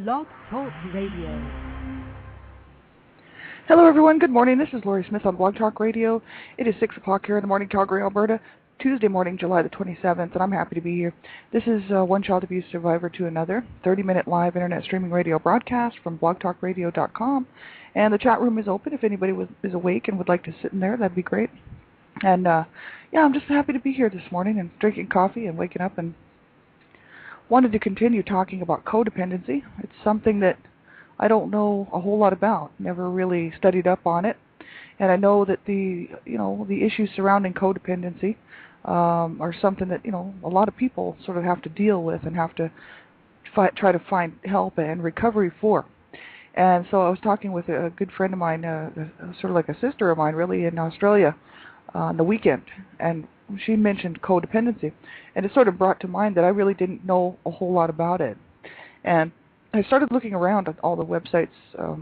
Blog Talk Radio. Hello, everyone. Good morning. This is Lori Smith on Blog Talk Radio. It is 6 o'clock here in the morning, Calgary, Alberta, Tuesday morning, July the 27th, and I'm happy to be here. This is One Child Abuse Survivor to Another, 30-minute live internet streaming radio broadcast from blogtalkradio.com, and the chat room is open. If anybody is awake and would like to sit in there, that'd be great. And, I'm just happy to be here this morning and drinking coffee and waking up and wanted to continue talking about codependency. It's something that I don't know a whole lot about, never really studied up on it, and I know that the issues surrounding codependency are something that a lot of people sort of have to deal with and have to try to find help and recovery for. And so I was talking with a good friend of mine, sort of like a sister of mine, really, in Australia on the weekend, and she mentioned codependency, and it sort of brought to mind that I really didn't know a whole lot about it, and I started looking around at all the websites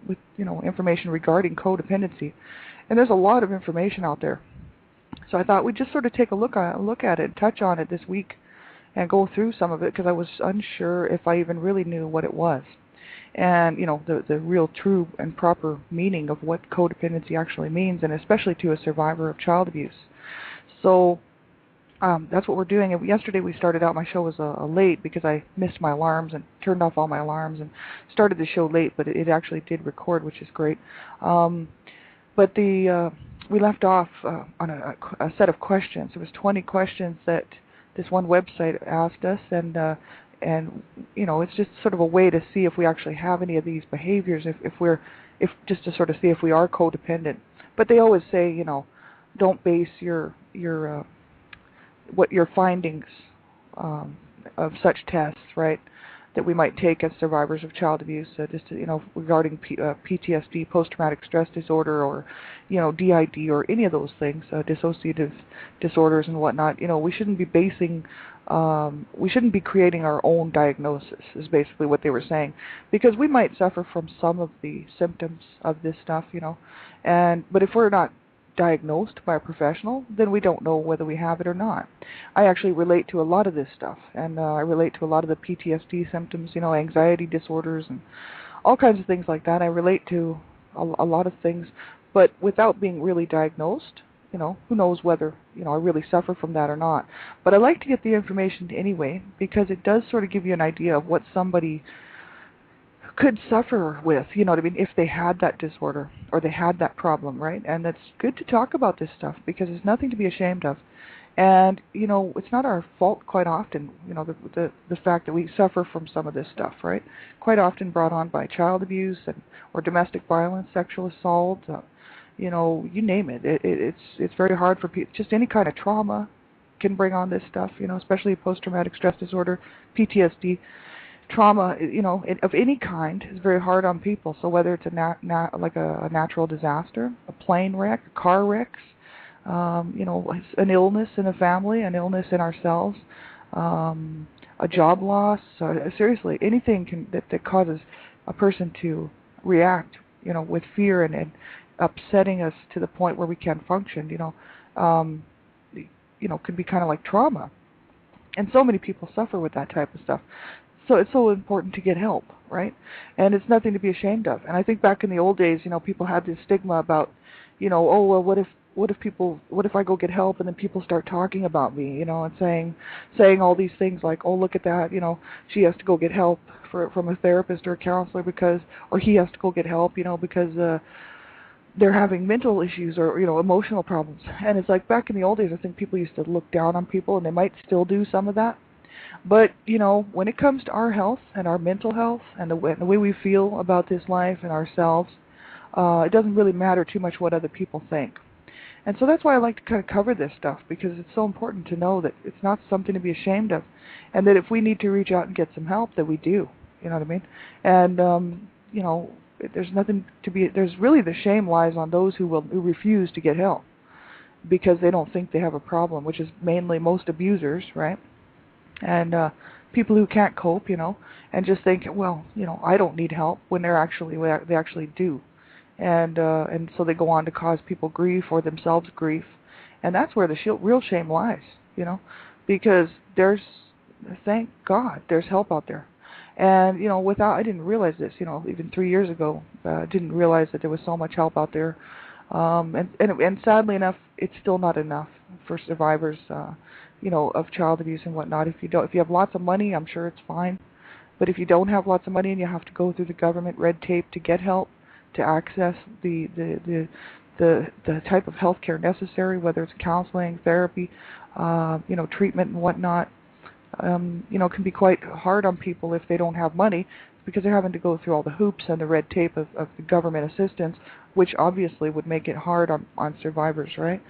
with information regarding codependency, and there's a lot of information out there. So I thought we'd just sort of take a look at it, touch on it this week, and go through some of it because I was unsure if I even really knew what it was, and the real, true, and proper meaning of what codependency actually means, and especially to a survivor of child abuse. So that's what we're doing. And yesterday we started out, my show was late because I missed my alarms and turned off all my alarms and started the show late, but it actually did record, which is great. But we left off on a set of questions. There was 20 questions that this one website asked us, and it's just sort of a way to see if we actually have any of these behaviors, if just to sort of see if we are codependent. But they always say, don't base your findings of such tests, right, that we might take as survivors of child abuse, regarding PTSD, post-traumatic stress disorder, or DID, or any of those things, dissociative disorders and whatnot. We shouldn't be we shouldn't be creating our own diagnosis, is basically what they were saying, because we might suffer from some of the symptoms of this stuff, but if we're not diagnosed by a professional, then we don't know whether we have it or not. I actually relate to a lot of this stuff, and I relate to a lot of the PTSD symptoms, anxiety disorders, and all kinds of things like that. I relate to a lot of things, but without being really diagnosed, who knows whether, I really suffer from that or not. But I like to get the information anyway, because it does sort of give you an idea of what somebody could suffer with, if they had that disorder or they had that problem, right? And it's good to talk about this stuff because there's nothing to be ashamed of. And, it's not our fault quite often, the fact that we suffer from some of this stuff, right? Quite often brought on by child abuse or domestic violence, sexual assault, you name it. It's very hard for people. Just any kind of trauma can bring on this stuff, especially post-traumatic stress disorder, PTSD. Trauma, of any kind is very hard on people. So whether it's like a natural disaster, a plane wreck, a car wrecks, an illness in a family, an illness in ourselves, a job loss, seriously, anything that causes a person to react, with fear and upsetting us to the point where we can't function, could be kind of like trauma. And so many people suffer with that type of stuff. So it's so important to get help, right? And it's nothing to be ashamed of. And I think back in the old days, people had this stigma about, oh, well, what if I go get help and then people start talking about me, and saying all these things like, oh, look at that, she has to go get help from a therapist or a counselor or he has to go get help, because they're having mental issues or, emotional problems. And it's like back in the old days, I think people used to look down on people, and they might still do some of that. But, when it comes to our health and our mental health and the way we feel about this life and ourselves, it doesn't really matter too much what other people think. And so that's why I like to kind of cover this stuff, because it's so important to know that it's not something to be ashamed of, and that if we need to reach out and get some help, that we do. You know what I mean? And, there's nothing to be, there's really the shame lies on those who refuse to get help because they don't think they have a problem, which is mainly most abusers, right? And people who can't cope, and just think, well, I don't need help, when they actually do, and so they go on to cause people grief or themselves grief, and that's where the real shame lies, because thank God, there's help out there. And I didn't realize this. Even 3 years ago, didn't realize that there was so much help out there. And sadly enough, it's still not enough for survivors, of child abuse and whatnot. If you have lots of money, I'm sure it's fine. But if you don't have lots of money and you have to go through the government red tape to get help, to access the type of health care necessary, whether it's counseling, therapy, treatment and whatnot, can be quite hard on people if they don't have money, because they're having to go through all the hoops and the red tape of the government assistance, which obviously would make it hard on survivors, right?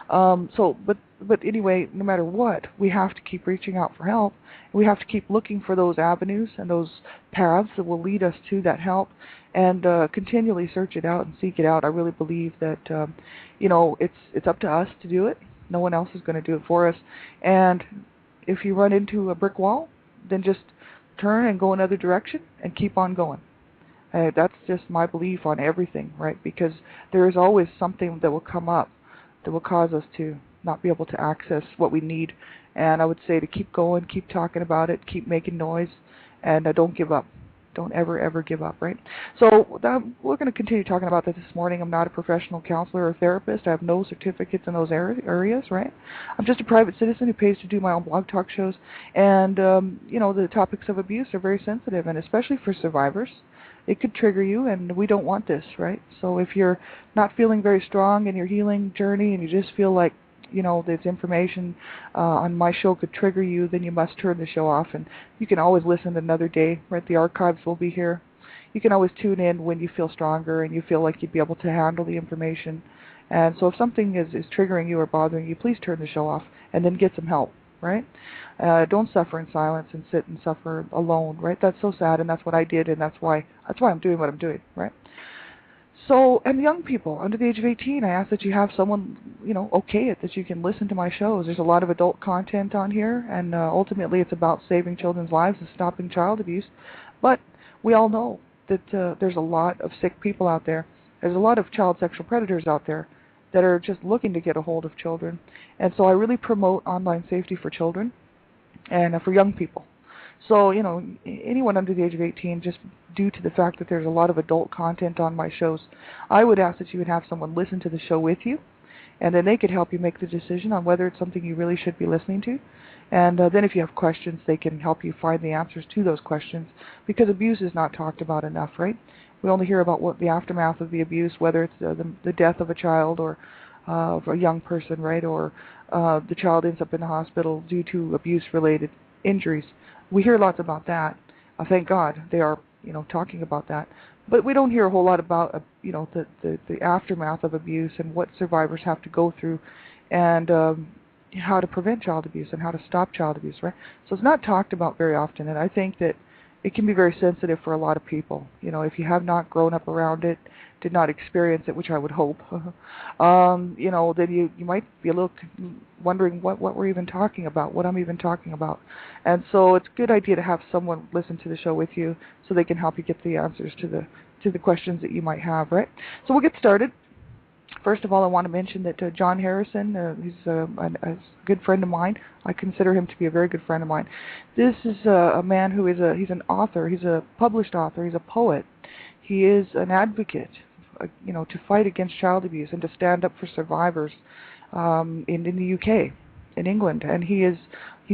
But anyway, no matter what, we have to keep reaching out for help. We have to keep looking for those avenues and those paths that will lead us to that help, and continually search it out and seek it out. I really believe that it's up to us to do it. No one else is going to do it for us. And if you run into a brick wall, then just turn and go another direction and keep on going. That's just my belief on everything, right? Because there is always something that will come up that will cause us to not be able to access what we need. And I would say to keep going, keep talking about it, keep making noise, and don't give up. Don't ever give up, right? So we're going to continue talking about this morning. I'm not a professional counselor or therapist. I have no certificates in those areas, right? I'm just a private citizen who pays to do my own blog talk shows. And, the topics of abuse are very sensitive, and especially for survivors. It could trigger you, and we don't want this, right? So if you're not feeling very strong in your healing journey and you just feel like, this information on my show could trigger you, then you must turn the show off. And you can always listen another day, right? The archives will be here. You can always tune in when you feel stronger and you feel like you'd be able to handle the information. And so if something is triggering you or bothering you, please turn the show off and then get some help, right? Don't suffer in silence and sit and suffer alone, right? That's so sad, and that's what I did, and that's why I'm doing what I'm doing, right? So, and young people under the age of 18, I ask that you have someone, okay it, that you can listen to my shows. There's a lot of adult content on here, and ultimately it's about saving children's lives and stopping child abuse. But we all know that there's a lot of sick people out there. There's a lot of child sexual predators out there that are just looking to get a hold of children. And so I really promote online safety for children and for young people. So, anyone under the age of 18, just due to the fact that there's a lot of adult content on my shows, I would ask that you would have someone listen to the show with you, and then they could help you make the decision on whether it's something you really should be listening to. And then if you have questions, they can help you find the answers to those questions, because abuse is not talked about enough, right? We only hear about what the aftermath of the abuse, whether it's the death of a child or of a young person, right, or the child ends up in the hospital due to abuse-related injuries. We hear lots about that. Thank God they are, talking about that. But we don't hear a whole lot about, the aftermath of abuse and what survivors have to go through, and how to prevent child abuse and how to stop child abuse, right? So it's not talked about very often, and I think that it can be very sensitive for a lot of people. If you have not grown up around it, did not experience it, which I would hope, then you might be a little wondering what we're even talking about, what I'm even talking about. And so it's a good idea to have someone listen to the show with you so they can help you get the answers to the questions that you might have, right? So we'll get started. First of all, I want to mention that John Harrison, he's a good friend of mine. I consider him to be a very good friend of mine. This is a man who he's an author. He's a published author. He's a poet. He is an advocate, to fight against child abuse and to stand up for survivors in the UK, in England. And he's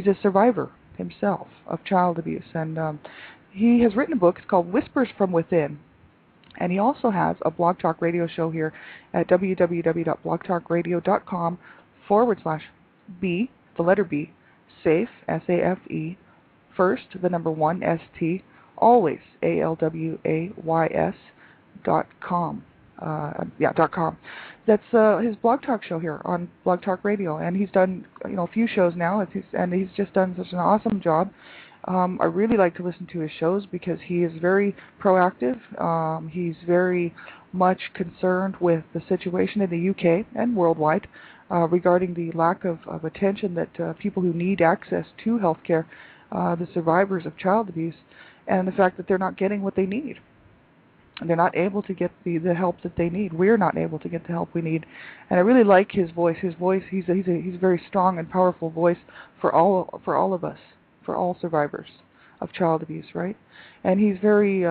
a survivor himself of child abuse. And he has written a book. It's called Whispers from Within. And he also has a blog talk radio show here at www.blogtalkradio.com/B, the letter B, safe, S-A-F-E, first, the number 1, S-T, always, ALWAYS.com. .com. That's his blog talk show here on Blog Talk Radio. And he's done, a few shows now, and he's just done such an awesome job. I really like to listen to his shows because he is very proactive. He's very much concerned with the situation in the UK and worldwide regarding the lack of attention that people who need access to health care, the survivors of child abuse, and the fact that they're not getting what they need. They're not able to get the help that they need. We're not able to get the help we need. And I really like his voice. His voice, he's a very strong and powerful voice for all of us, for all survivors of child abuse, right? And he's very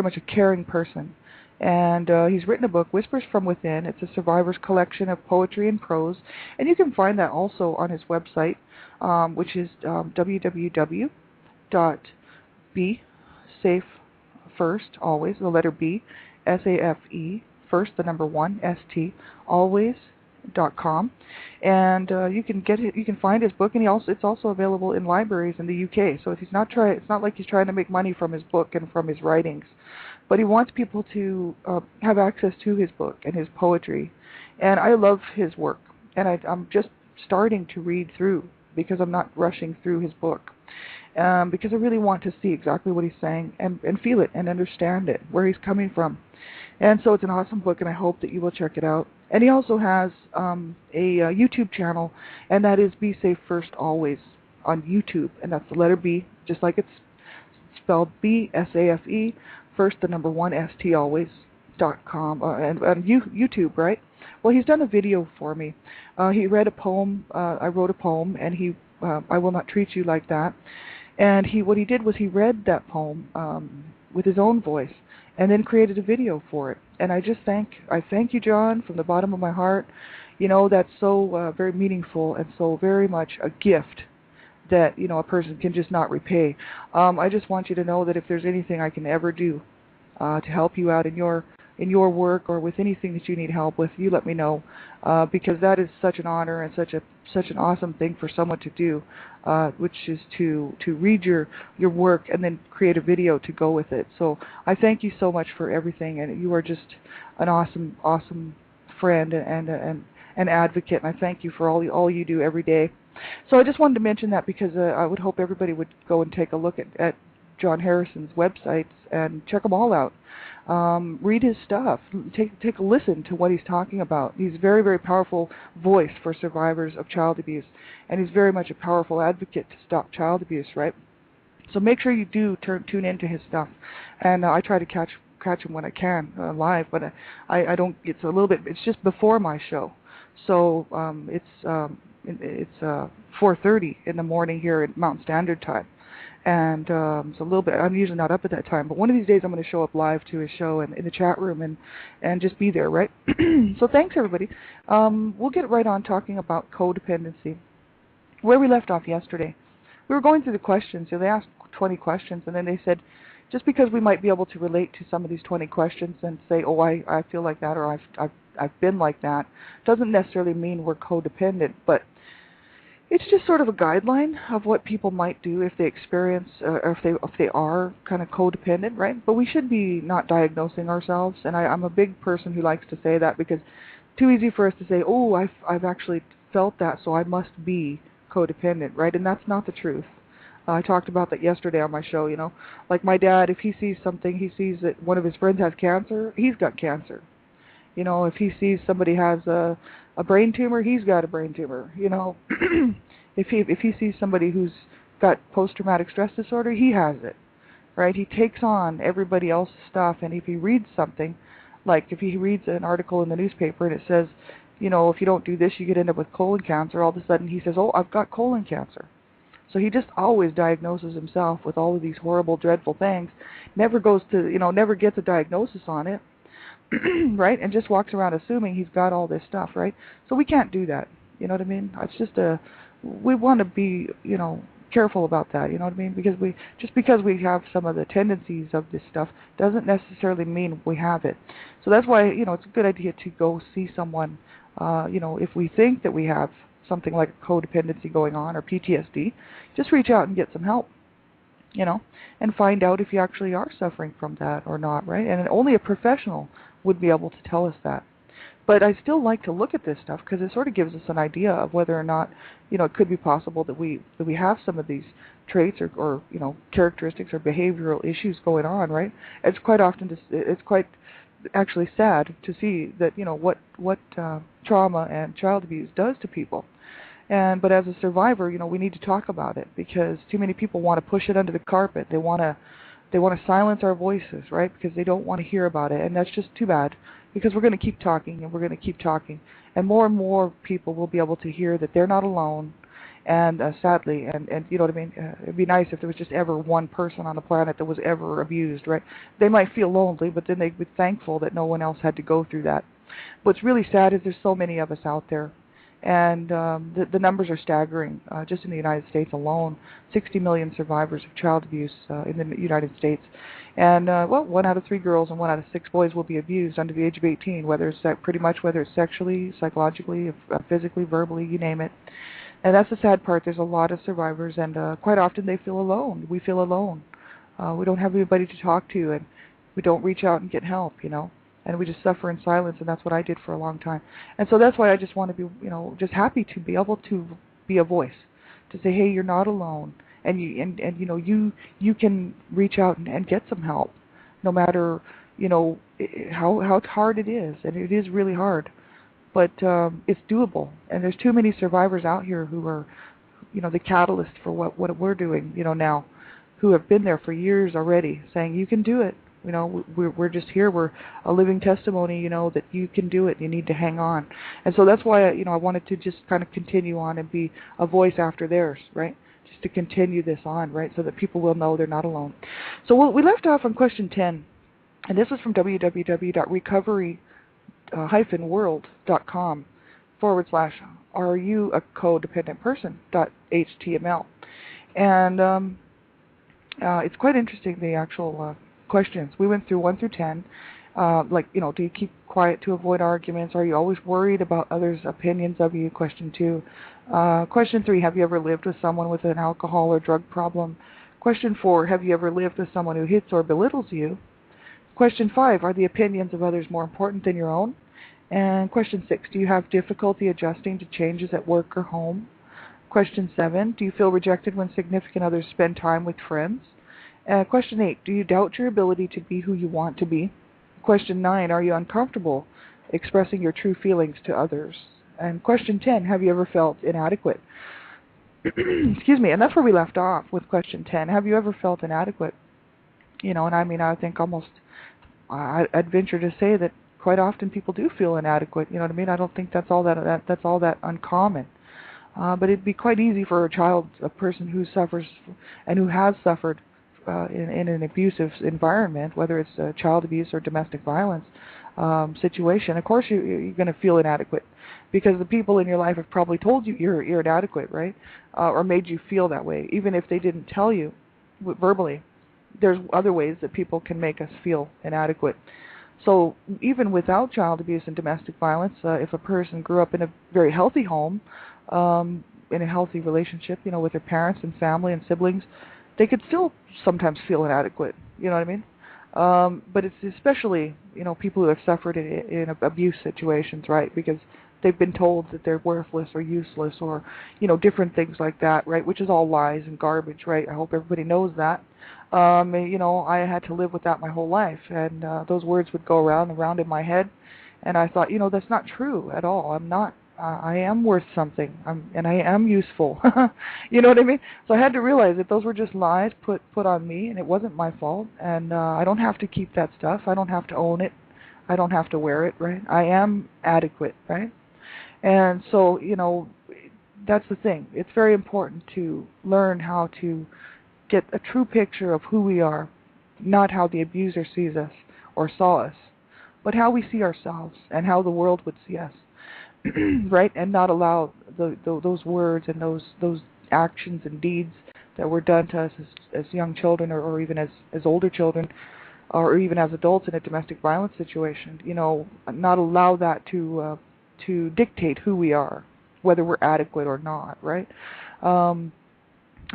much a caring person. And he's written a book, Whispers from Within. It's a survivor's collection of poetry and prose. And you can find that also on his website, which is www.BSAFE, always, the letter B, SAFE, first, the number 1, ST, always.com. And you can find his book, and it's also available in libraries in the UK. So if it's not like he's trying to make money from his book and from his writings, but he wants people to have access to his book and his poetry. And I love his work, and I'm just starting to read through because I'm not rushing through his book, because I really want to see exactly what he's saying and feel it and understand it, where he's coming from. And so it's an awesome book, and I hope that you will check it out. And he also has a YouTube channel, and that is Be Safe First Always on YouTube, and that's the letter B, just like it's spelled BSAFE, first the number 1, ST, always.com, and YouTube, right? Well, he's done a video for me. He read a poem. I wrote a poem, and I Will Not Treat You Like That. And what he did was he read that poem with his own voice, and then created a video for it. And I thank you, John, from the bottom of my heart. You know, that's so very meaningful and so very much a gift that, you know, a person can just not repay. I just want you to know that if there's anything I can ever do to help you out in your work or with anything that you need help with, you let me know, because that is such an honor and such an awesome thing for someone to do, which is to read your work and then create a video to go with it. So I thank you so much for everything, and you are just an awesome friend and an advocate, and I thank you for all you do every day. So I just wanted to mention that because I would hope everybody would go and take a look at John Harrison's websites and check them all out. Read his stuff. Take a listen to what he's talking about. He's a very, very powerful voice for survivors of child abuse, and he's very much a powerful advocate to stop child abuse, right? So make sure you do tune into his stuff. And I try to catch him when I can live, but I don't. It's a little bit. It's just before my show, so it's 4:30 in the morning here at Mountain Standard Time. And so a little bit, I'm usually not up at that time, but one of these days I'm going to show up live to his show and in the chat room and just be there, right? So thanks, everybody. We'll get right on talking about codependency. Where we left off yesterday, we were going through the questions. So they asked 20 questions, and then they said, just because we might be able to relate to some of these 20 questions and say, oh, I feel like that, or I've been like that, doesn't necessarily mean we're codependent, but it's just sort of a guideline of what people might do if they experience, or if they are kind of codependent, right? But we should be not diagnosing ourselves, and I'm a big person who likes to say that because it's too easy for us to say, oh, I've actually felt that, so I must be codependent, right? And that's not the truth. I talked about that yesterday on my show, you know. Like my dad, if he sees something, he sees that one of his friends has cancer, he's got cancer. You know, if he sees somebody has a brain tumor, he's got a brain tumor. You know, if he sees somebody who's got post-traumatic stress disorder, he has it, right? He takes on everybody else's stuff, and if he reads something, like if he reads an article in the newspaper and it says, you know, if you don't do this, you could end up with colon cancer, all of a sudden he says, oh, I've got colon cancer. So he just always diagnoses himself with all of these horrible, dreadful things, never gets a diagnosis on it, right, and just walks around assuming he's got all this stuff, right? So we can't do that, you know what I mean? It's just we want to be, you know, careful about that, you know what I mean? Because because we have some of the tendencies of this stuff doesn't necessarily mean we have it. So that's why, you know, it's a good idea to go see someone, you know, if we think that we have something like codependency going on or PTSD, just reach out and get some help, you know, and find out if you actually are suffering from that or not, right? And only a professional would be able to tell us that. But I still like to look at this stuff because it sort of gives us an idea of whether or not, you know, it could be possible that we have some of these traits or you know, characteristics or behavioral issues going on, right? It's quite actually sad to see that, you know, what trauma and child abuse does to people. But as a survivor, you know, we need to talk about it because too many people want to push it under the carpet. They want to silence our voices, right? Because they don't want to hear about it, and that's just too bad. Because we're going to keep talking, and we're going to keep talking, and more people will be able to hear that they're not alone, And sadly, and you know what I mean, it'd be nice if there was just ever one person on the planet that was ever abused, right? They might feel lonely, but then they'd be thankful that no one else had to go through that. What's really sad is there's so many of us out there, and the numbers are staggering. Just in the United States alone, 60 million survivors of child abuse in the United States. And, well, 1 out of 3 girls and 1 out of 6 boys will be abused under the age of 18, whether it's sexually, psychologically, physically, verbally, you name it. And that's the sad part. There's a lot of survivors, and quite often they feel alone. We feel alone. We don't have anybody to talk to, and we don't reach out and get help, you know. And we just suffer in silence, and that's what I did for a long time. And so that's why I just want to be, you know, just happy to be able to be a voice, to say, hey, you're not alone, and you know, you can reach out and get some help, no matter, you know, how hard it is, and it is really hard, but it's doable. And there's too many survivors out here who are, you know, the catalyst for what we're doing, you know, now, who have been there for years already, saying you can do it. You know, we're just here. We're a living testimony, you know, that you can do it. You need to hang on. And so that's why, you know, I wanted to just kind of continue on and be a voice after theirs, right? Just to continue this on, right, so that people will know they're not alone. So we left off on question 10, and this was from www.recovery-world.com/are you a codependent person.html. And it's quite interesting, the actual questions. We went through 1 through 10, like, you know, do you keep quiet to avoid arguments? Are you always worried about others' opinions of you? Question 2. Question 3, have you ever lived with someone with an alcohol or drug problem? Question 4, have you ever lived with someone who hits or belittles you? Question 5, are the opinions of others more important than your own? And question 6, do you have difficulty adjusting to changes at work or home? Question 7, do you feel rejected when significant others spend time with friends? Question 8, do you doubt your ability to be who you want to be? Question 9, are you uncomfortable expressing your true feelings to others? And question 10, have you ever felt inadequate? Excuse me, and that's where we left off with question 10. Have you ever felt inadequate? You know, and I mean, I think almost, I'd venture to say that quite often people do feel inadequate. You know what I mean? I don't think that's all that uncommon. But it'd be quite easy for a person who suffers and who has suffered in an abusive environment, whether it's child abuse or domestic violence situation. Of course, you're going to feel inadequate because the people in your life have probably told you you're inadequate, right? Or made you feel that way, even if they didn't tell you verbally. There's other ways that people can make us feel inadequate. So even without child abuse and domestic violence, if a person grew up in a very healthy home, in a healthy relationship, you know, with their parents and family and siblings, they could still sometimes feel inadequate, you know what I mean? But it's especially, you know, people who have suffered in abuse situations, right? Because they've been told that they're worthless or useless or, you know, different things like that, right? Which is all lies and garbage, right? I hope everybody knows that. You know, I had to live with that my whole life, and those words would go around and around in my head, and I thought, you know, that's not true at all. I'm not. I am worth something, and I am useful. You know what I mean? So I had to realize that those were just lies put on me, and it wasn't my fault. And I don't have to keep that stuff. I don't have to own it. I don't have to wear it, right? I am adequate, right? And so, you know, that's the thing. It's very important to learn how to get a true picture of who we are, not how the abuser sees us or saw us, but how we see ourselves and how the world would see us. Right, and not allow those words and those actions and deeds that were done to us as young children or even as older children or even as adults in a domestic violence situation, you know, not allow that to dictate who we are, whether we're adequate or not, right? Of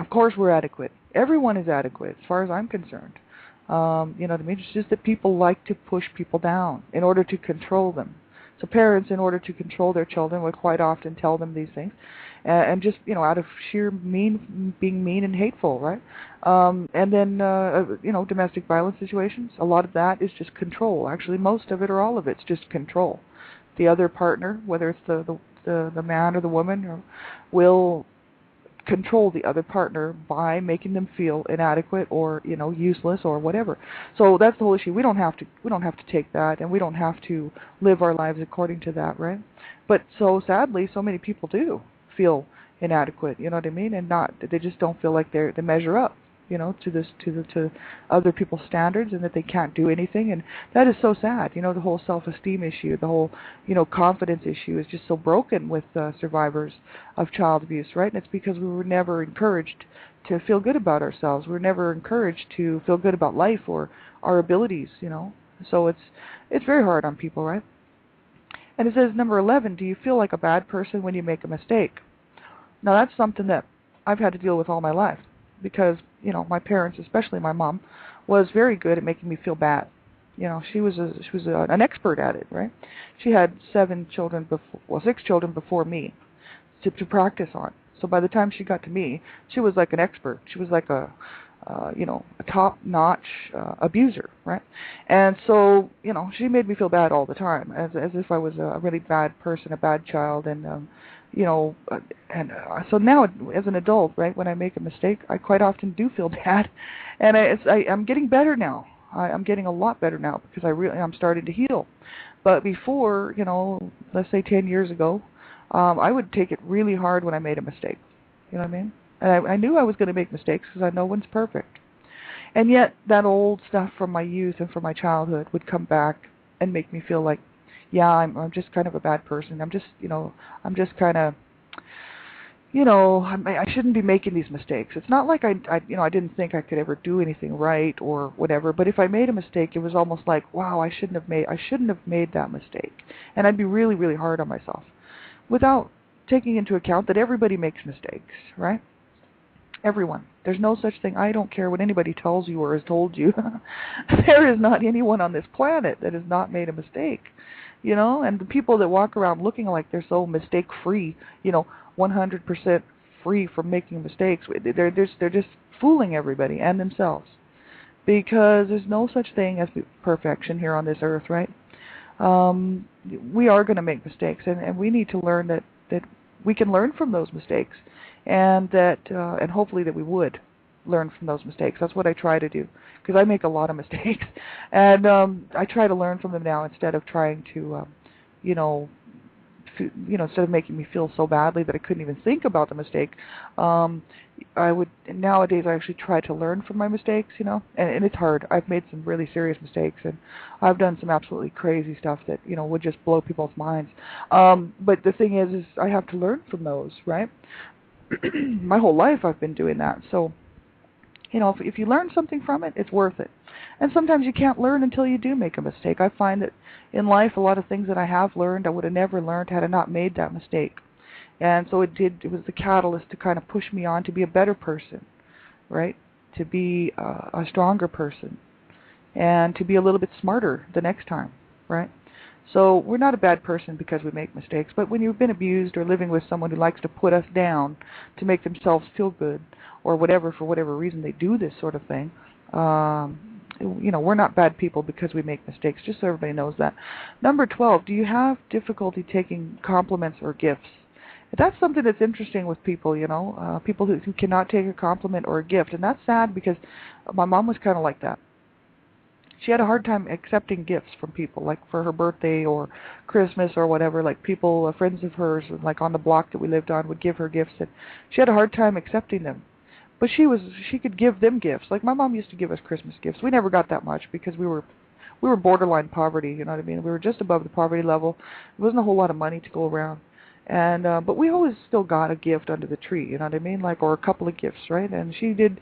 course we're adequate. Everyone is adequate as far as I'm concerned. You know what I mean? It's just that people like to push people down in order to control them. So parents, in order to control their children, would quite often tell them these things, and just, you know, out of sheer being mean and hateful, right? And then, you know, domestic violence situations, a lot of that is just control. Actually, most of it or all of it's just control. The other partner, whether it's the man or the woman, will control the other partner by making them feel inadequate or, you know, useless or whatever. So that's the whole issue. We don't have to take that, and we don't have to live our lives according to that, right? But so sadly, so many people do feel inadequate, you know what I mean? And not, they just don't feel like they measure up, you know, to other people's standards, and that they can't do anything. And that is so sad. You know, the whole self-esteem issue, the whole, you know, confidence issue is just so broken with survivors of child abuse, right? And it's because we were never encouraged to feel good about ourselves. We were never encouraged to feel good about life or our abilities, you know. So it's very hard on people, right? And it says, number 11, do you feel like a bad person when you make a mistake? Now, that's something that I've had to deal with all my life because, you know, my parents, especially my mom, was very good at making me feel bad. You know, she was an expert at it, right? She had 6 children before me to practice on. So by the time she got to me, she was like an expert. She was like a top-notch abuser, right? And so, you know, she made me feel bad all the time, as if I was a really bad person, a bad child, and so now as an adult, right, when I make a mistake, I quite often do feel bad, and I'm getting better now. I'm getting a lot better now because I'm starting to heal. But before, you know, let's say 10 years ago, I would take it really hard when I made a mistake. You know what I mean? And I knew I was going to make mistakes because I know one's perfect. And yet that old stuff from my youth and from my childhood would come back and make me feel like, yeah, I'm just kind of a bad person. I'm just kind of, you know, I shouldn't be making these mistakes. It's not like I didn't think I could ever do anything right or whatever, but if I made a mistake, it was almost like, wow, I shouldn't have made that mistake. And I'd be really, really hard on myself without taking into account that everybody makes mistakes, right? Everyone. There's no such thing. I don't care what anybody tells you or has told you. There is not anyone on this planet that has not made a mistake, you know. And the people that walk around looking like they're so mistake-free, you know, 100% free from making mistakes, they're just fooling everybody and themselves, because there's no such thing as perfection here on this earth, right? We are going to make mistakes, and we need to learn that we can learn from those mistakes, and that and hopefully that we would learn from those mistakes. That's what I try to do, because I make a lot of mistakes, and I try to learn from them now instead of trying to, instead of making me feel so badly that I couldn't even think about the mistake. Nowadays I actually try to learn from my mistakes, you know, and it's hard. I've made some really serious mistakes, and I've done some absolutely crazy stuff that, you know, would just blow people's minds. But the thing is I have to learn from those, right? My whole life I've been doing that. So, you know, if you learn something from it, it's worth it. And sometimes you can't learn until you do make a mistake. I find that in life, a lot of things that I have learned, I would have never learned had I not made that mistake. And so it was the catalyst to kind of push me on to be a better person, right? To be a stronger person, and to be a little bit smarter the next time, right? So we're not a bad person because we make mistakes, but when you've been abused or living with someone who likes to put us down to make themselves feel good or whatever, for whatever reason they do this sort of thing, you know, we're not bad people because we make mistakes, just so everybody knows that. Number 12, do you have difficulty taking compliments or gifts? That's something that's interesting with people, you know, people who cannot take a compliment or a gift, and that's sad because my mom was kind of like that. She had a hard time accepting gifts from people, like for her birthday or Christmas or whatever. Like people, friends of hers, like on the block that we lived on, would give her gifts, and she had a hard time accepting them. But she could give them gifts. Like my mom used to give us Christmas gifts. We never got that much because we were borderline poverty. You know what I mean? We were just above the poverty level. There wasn't a whole lot of money to go around. And but we always still got a gift under the tree, you know what I mean? Like, or a couple of gifts, right? And she did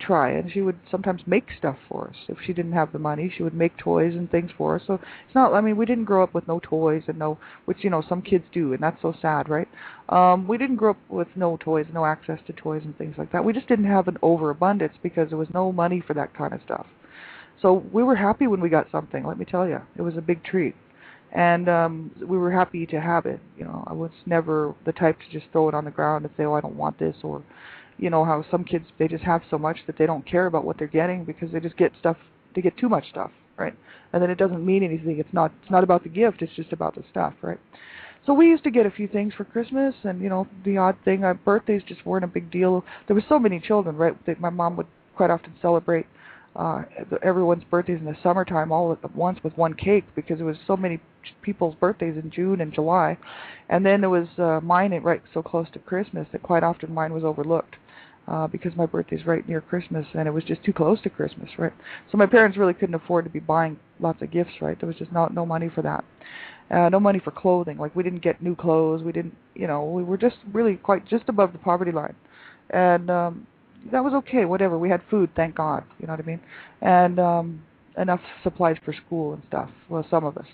try, and she would sometimes make stuff for us. If she didn't have the money, she would make toys and things for us. So it's not, I mean, we didn't grow up with no toys and no, which, you know, some kids do, and that's so sad, right? We didn't grow up with no toys, no access to toys and things like that. We just didn't have an overabundance because there was no money for that kind of stuff. So we were happy when we got something, let me tell you. It was a big treat. And we were happy to have it. You know, I was never the type to just throw it on the ground and say, oh, I don't want this, or, you know, how some kids, they just have so much that they don't care about what they're getting because they just get stuff, they get too much stuff, right? And then it doesn't mean anything. It's not about the gift, it's just about the stuff, right? So we used to get a few things for Christmas, and, you know, the odd thing, our birthdays just weren't a big deal. There were so many children, right, that my mom would quite often celebrate everyone's birthdays in the summertime all at once with one cake because there was so many people's birthdays in June and July. And then there was mine right so close to Christmas that quite often mine was overlooked because my birthday's right near Christmas and it was just too close to Christmas, right? So my parents really couldn't afford to be buying lots of gifts, right? There was just no money for that. No money for clothing. Like, we didn't get new clothes. We didn't, we were just really quite just above the poverty line. And that was okay, whatever. We had food, thank God, you know what I mean? And enough supplies for school and stuff, well, some of us.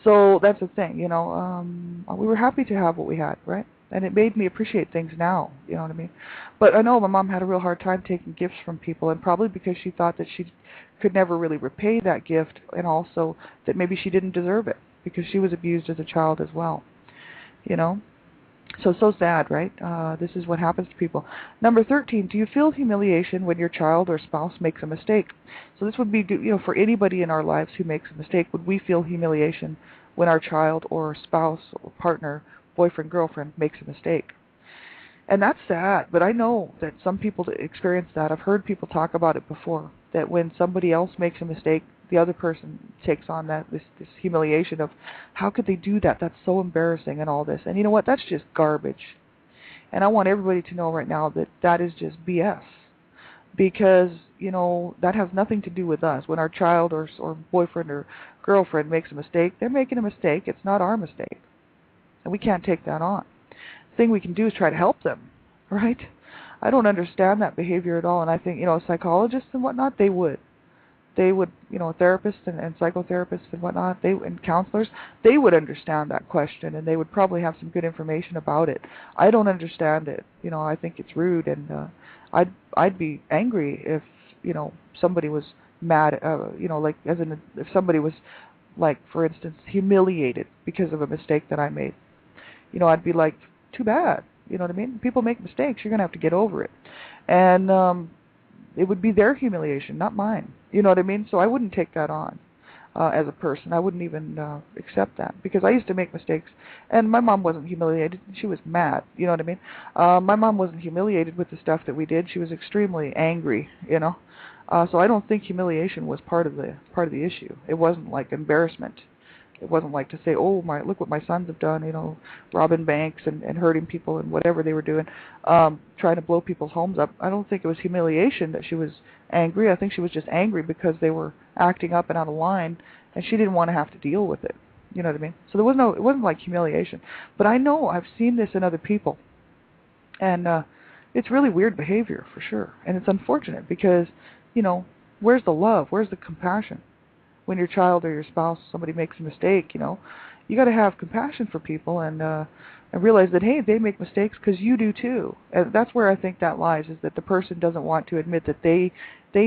So that's the thing, we were happy to have what we had, right? And it made me appreciate things now, you know what I mean? But I know my mom had a real hard time taking gifts from people, and probably because she thought that she could never really repay that gift, and also that maybe she didn't deserve it because she was abused as a child as well, So sad, right? This is what happens to people. Number 13, do you feel humiliation when your child or spouse makes a mistake? So this would be, for anybody in our lives who makes a mistake, would we feel humiliation when our child or spouse or partner, boyfriend, girlfriend makes a mistake? And that's sad, but I know that some people experience that. I've heard people talk about it before, that when somebody else makes a mistake, the other person takes on this humiliation of, how could they do that? That's so embarrassing and all this. And you know what? That's just garbage. And I want everybody to know right now that that is just BS. Because, that has nothing to do with us. When our child or boyfriend or girlfriend makes a mistake, they're making a mistake. It's not our mistake. And we can't take that on. The thing we can do is try to help them, right? I don't understand that behavior at all. And I think, psychologists and whatnot, they would, therapists and psychotherapists and whatnot, and counselors, they would understand that question, and they would probably have some good information about it. I don't understand it. I think it's rude, and I'd be angry if somebody was mad. If somebody was, like, for instance, humiliated because of a mistake that I made. I'd be like, too bad. You know what I mean? People make mistakes. You're gonna have to get over it, and it would be their humiliation, not mine. You know what I mean? So I wouldn't take that on as a person. I wouldn't even accept that, because I used to make mistakes, and my mom wasn't humiliated. She was mad. You know what I mean? My mom wasn't humiliated with the stuff that we did. She was extremely angry. So I don't think humiliation was part of the issue. It wasn't like embarrassment. It wasn't like to say, oh, look what my sons have done, robbing banks and hurting people and whatever they were doing, trying to blow people's homes up. I don't think it was humiliation that she was angry. I think she was just angry because they were acting up and out of line, and she didn't want to have to deal with it. You know what I mean? So it wasn't like humiliation. But I know I've seen this in other people, and it's really weird behavior for sure. And it's unfortunate because, where's the love? Where's the compassion? When your child or your spouse, somebody makes a mistake, you got to have compassion for people and realize that, hey, they make mistakes because you do too. And that's where I think that lies, is that the person doesn't want to admit that they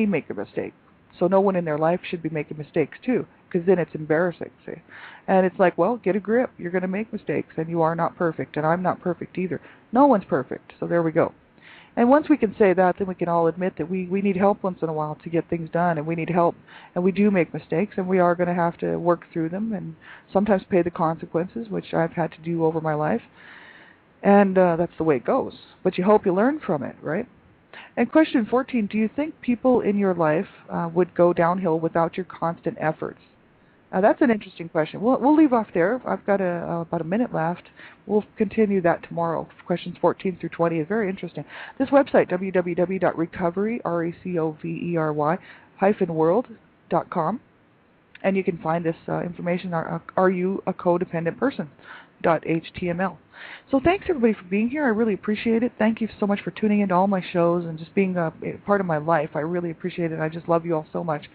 make a mistake. So no one in their life should be making mistakes too, because then it's embarrassing, see. And it's like, well, get a grip. You're going to make mistakes, and you are not perfect, and I'm not perfect either. No one's perfect, so there we go. And once we can say that, then we can all admit that we need help once in a while to get things done, and we need help, and we do make mistakes, and we are going to have to work through them and sometimes pay the consequences, which I've had to do over my life, and that's the way it goes. But you hope you learn from it, right? And question 14, do you think people in your life would go downhill without your constant efforts? That's an interesting question. We'll leave off there. I've got about a minute left. We'll continue that tomorrow. Questions 14 through 20 is very interesting. This website, www.recovery, RECOVERY-world.com, and you can find this information, Are You a Codependent Person? .html. So thanks everybody for being here. I really appreciate it. Thank you so much for tuning into all my shows and just being a part of my life. I really appreciate it. I just love you all so much.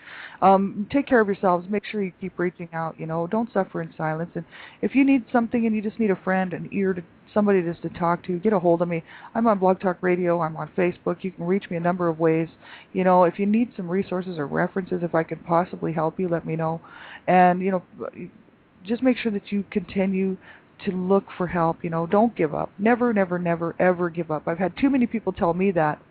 Take care of yourselves. Make sure you keep reaching out. Don't suffer in silence. And if you need something and you just need a friend, an ear, somebody just to talk to, get a hold of me. I'm on Blog Talk Radio. I'm on Facebook. You can reach me a number of ways. If you need some resources or references, if I can possibly help you, let me know. And just make sure that you continue to look for help. Don't give up. Never, never, never, ever give up. I've had too many people tell me that,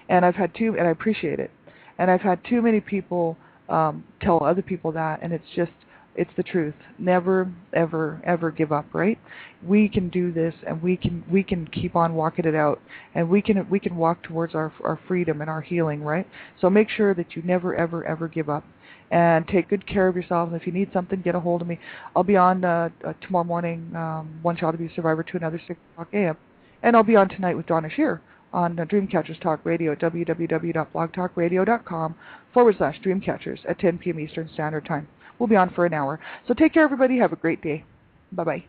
and I appreciate it. And I've had too many people tell other people that, and it's just It's the truth. Never, ever, ever give up, right? We can do this, and we can keep on walking it out, and we can walk towards our freedom and our healing, right? So make sure that you never, ever, ever give up, and take good care of yourself. And if you need something, get a hold of me. I'll be on tomorrow morning, One Child Abuse Survivor to Another, 6 o'clock a.m., and I'll be on tonight with Donna Shear on Dreamcatchers Talk Radio, www.blogtalkradio.com/Dreamcatchers at 10 p.m. Eastern Standard Time. We'll be on for an hour. So take care, everybody. Have a great day. Bye-bye.